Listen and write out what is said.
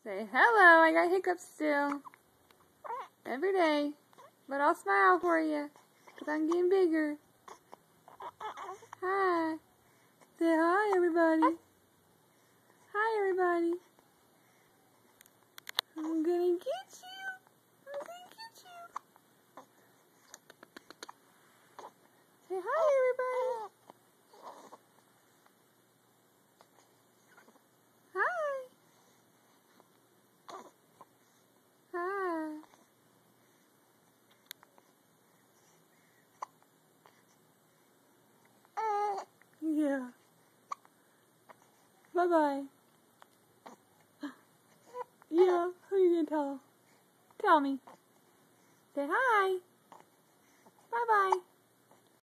Say hello. I got hiccups still. Every day. But I'll smile for you. Because I'm getting bigger. Hi. Say hi, everybody. Hi, everybody. I'm gonna get you. I'm gonna get you. Say hi, everybody. Hi. Hi. Yeah. Bye-bye. Yeah, who are you gonna tell? Tell me. Say hi. Bye-bye.